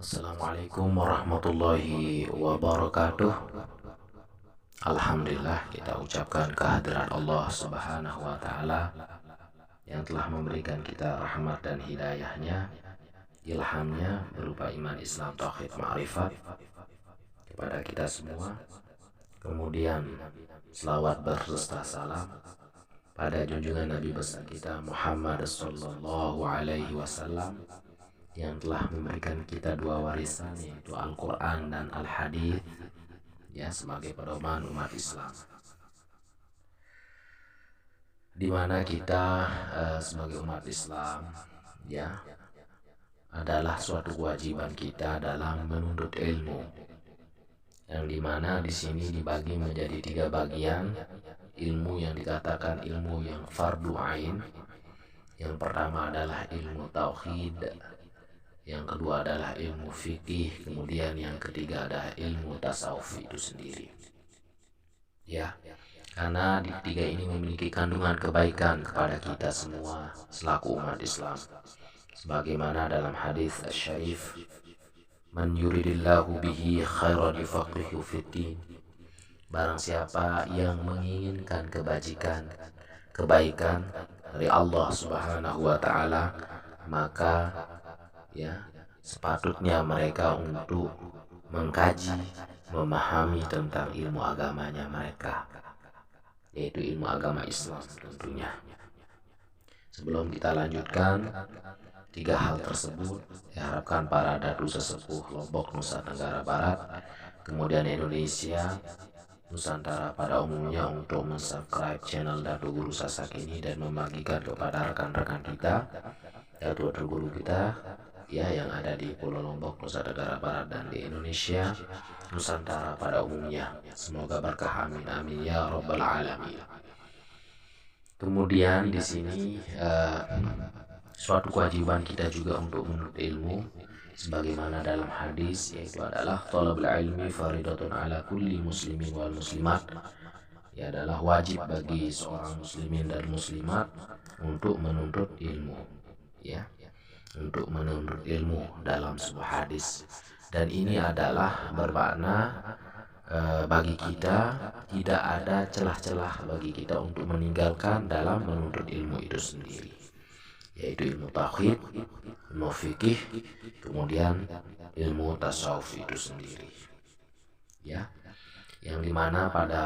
Assalamualaikum warahmatullahi wabarakatuh. Alhamdulillah, kita ucapkan kehadiran Allah Subhanahu wa Ta'ala yang telah memberikan kita rahmat dan hidayahnya, ilhamnya berupa iman, Islam, tauhid, ma'rifat kepada kita semua. Kemudian selawat berserta salam pada junjungan Nabi besar kita Muhammad sallallahu alaihi wasallam yang telah memberikan kita dua warisan, yaitu Al-Quran dan Al-Hadith, ya, sebagai pedoman umat Islam, di mana kita sebagai umat Islam, ya, adalah suatu kewajiban kita dalam menuntut ilmu, yang dimana di sini dibagi menjadi 3 bagian ilmu yang dikatakan ilmu yang fardu ain. Yang pertama adalah ilmu tauhid, yang kedua adalah ilmu fikih, kemudian yang ketiga adalah ilmu tasawuf itu sendiri. Ya, karena di 3 ini memiliki kandungan kebaikan kepada kita semua selaku umat Islam. Sebagaimana dalam hadis syarif, man yuridillahu bihi khairan yufaqihu fiddin. Barang siapa yang menginginkan kebaikan dari Allah Subhanahu wa Ta'ala, maka ya, sepatutnya mereka untuk mengkaji, memahami tentang ilmu agamanya mereka, yaitu ilmu agama Islam tentunya. Sebelum kita lanjutkan 3 hal tersebut, diharapkan para dadu sesepuh Lombok, Nusa Tenggara Barat, kemudian Indonesia, Nusantara pada umumnya untuk mensubscribe channel Dadu Guru Sasak ini dan membagikan kepada rekan-rekan kita, dadu guru kita, ya, yang ada di Pulau Lombok, Nusa Tenggara Barat, dan di Indonesia, Nusantara pada umumnya. Semoga berkah, amin amin ya rabbal alamin. Kemudian di sini suatu kewajiban kita juga untuk menuntut ilmu, sebagaimana dalam hadis, yaitu adalah thalabul ilmi faridatun ala kulli muslimin wal muslimat. Ya, adalah wajib bagi seorang muslimin dan muslimat untuk menuntut ilmu, ya, untuk menuntut ilmu dalam sebuah hadis. Dan ini adalah bermakna bagi kita tidak ada celah-celah bagi kita untuk meninggalkan dalam menuntut ilmu itu sendiri, yaitu ilmu tauhid, ilmu fikih, kemudian ilmu tasawuf itu sendiri, ya, yang dimana pada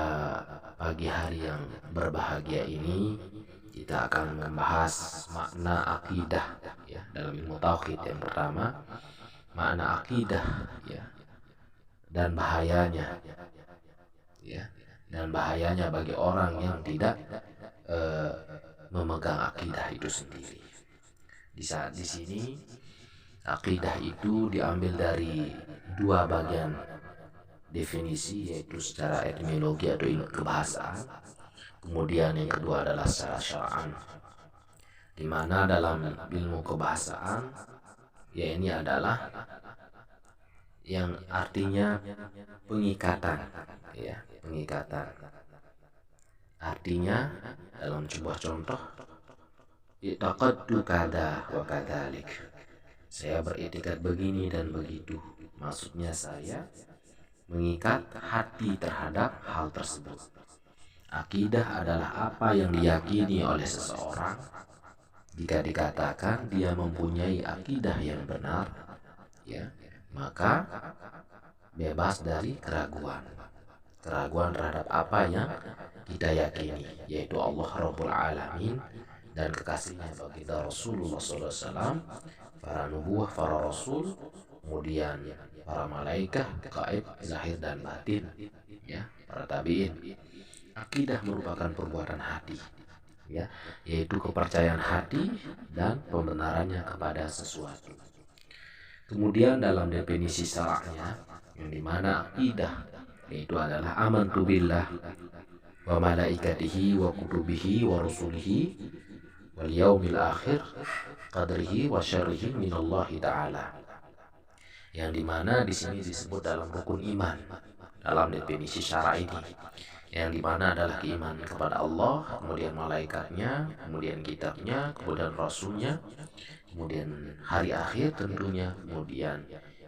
pagi hari yang berbahagia ini kita akan membahas makna akidah, ya, dalam ilmu tauhid. Yang pertama, makna akidah, ya, dan bahayanya, ya, dan bahayanya bagi orang yang tidak memegang akidah itu sendiri. Di sini akidah itu diambil dari 2 bagian definisi, yaitu secara etimologi atau ilmu kebahasaan, kemudian yang kedua adalah secara syar'an, di mana dalam ilmu kebahasaan, ya, ini adalah yang artinya pengikatan, ya, pengikatan. Artinya dalam sebuah contoh, i'taqadtu kada wa kadzalik, saya beriktikad begini dan begitu. Maksudnya saya mengikat hati terhadap hal tersebut. Akidah adalah apa yang diyakini oleh seseorang. Jika dikatakan dia mempunyai akidah yang benar, ya, maka bebas dari keraguan terhadap apa yang kita yakini, yaitu Allah Rabbul Alamin dan kekasihnya baginda Rasulullah SAW, para nubuah, para rasul, kemudian para malaikat, gaib, zahir dan batin, ya, para tabiin. Akidah merupakan perbuatan hati, ya, yaitu kepercayaan hati dan pembenarannya kepada sesuatu. Kemudian dalam definisi syar'nya, yang dimana akidah yaitu adalah amantu billah wa malaikatihi wa kutubihi wa rusulihi wal yaumil akhir qadrihi wa syarrihi minallahi ta'ala, yang dimana di sini disebut dalam rukun iman dalam definisi syara ini, yang dimana adalah keimanan kepada Allah, kemudian malaikatnya, kemudian kitabnya, kemudian rasulnya, kemudian hari akhir tentunya, kemudian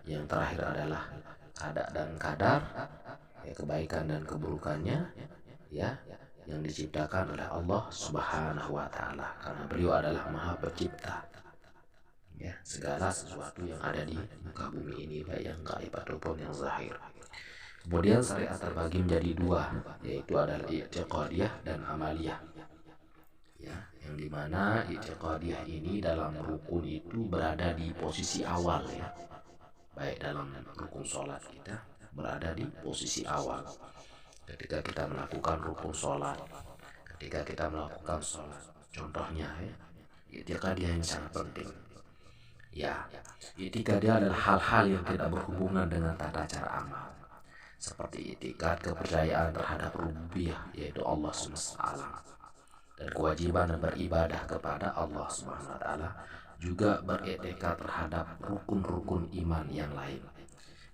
yang terakhir adalah qada dan qadar, ya, kebaikan dan keburukannya, ya, yang diciptakan oleh Allah Subhanahu wa Ta'ala, karena beliau adalah Maha Pencipta, ya, segala sesuatu yang ada di muka bumi ini, baik yang gaib ataupun yang zahir. Kemudian syariat terbagi menjadi dua, yaitu adalah i'tiqadiyah dan amaliyah, ya, yang dimana i'tiqadiyah ini dalam rukun itu berada di posisi awal, ya, baik dalam rukun sholat kita berada di posisi awal. Ketika kita melakukan rukun sholat, ketika kita melakukan sholat, contohnya, ya, i'tiqadiyah yang sangat penting. Ya, i'tiqadiyah adalah hal-hal yang tidak berhubungan dengan tata cara amal, seperti i'tikad kepercayaan terhadap rububiyah, yaitu Allah SWT, dan kewajiban beribadah kepada Allah Subhanahu wa Ta'ala, juga beriktikad terhadap rukun-rukun iman yang lain.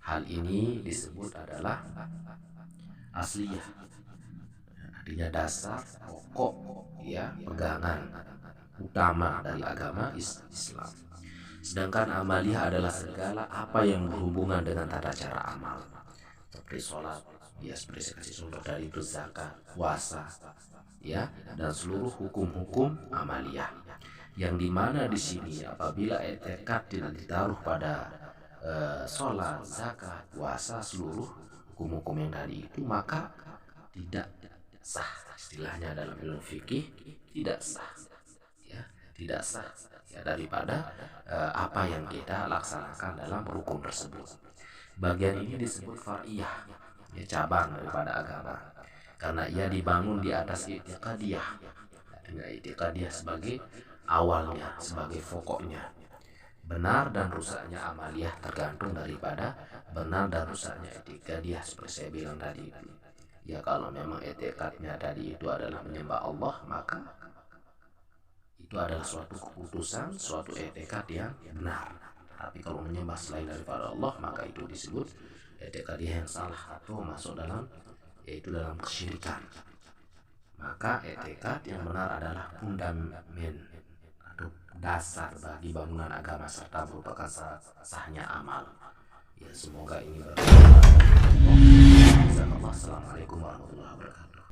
Hal ini disebut adalah asliyah, artinya dasar, pokok, ya, pegangan utama dari agama Islam. Sedangkan amaliyah adalah segala apa yang berhubungan dengan tata cara amal, seperti sholat, ya, seperti saya kasih contoh tadi itu zakat, puasa, ya, dan seluruh hukum-hukum amaliyah. Yang dimana di sini apabila i'tikad tidak ditaruh pada sholat, zakat, puasa, seluruh hukum-hukum yang tadi itu, maka tidak sah, istilahnya dalam ilmu fikih, tidak sah, ya, tidak sah, ya, daripada apa yang kita laksanakan dalam rukun tersebut. Bagian ini disebut far'iyah, ya, cabang daripada agama, karena ia dibangun di atas i'tiqadiyah, dengan i'tiqadiyah sebagai awalnya, sebagai pokoknya. Benar dan rusaknya amaliyah tergantung daripada benar dan rusaknya i'tiqadiyah, seperti saya bilang tadi itu. Ya, kalau memang i'tiqadnya tadi itu adalah menyembah Allah, maka itu adalah suatu keputusan, suatu i'tikad yang benar. Tapi kalau menyembah selain daripada Allah, maka itu disebut i'tikadiyah yang salah atau masuk dalam, yaitu dalam kesyirikan. Maka i'tikad yang benar adalah fundament atau dasar bagi bangunan agama serta merupakan sahnya amal. Ya, semoga ini bermanfaat. Assalamualaikum warahmatullahi wabarakatuh.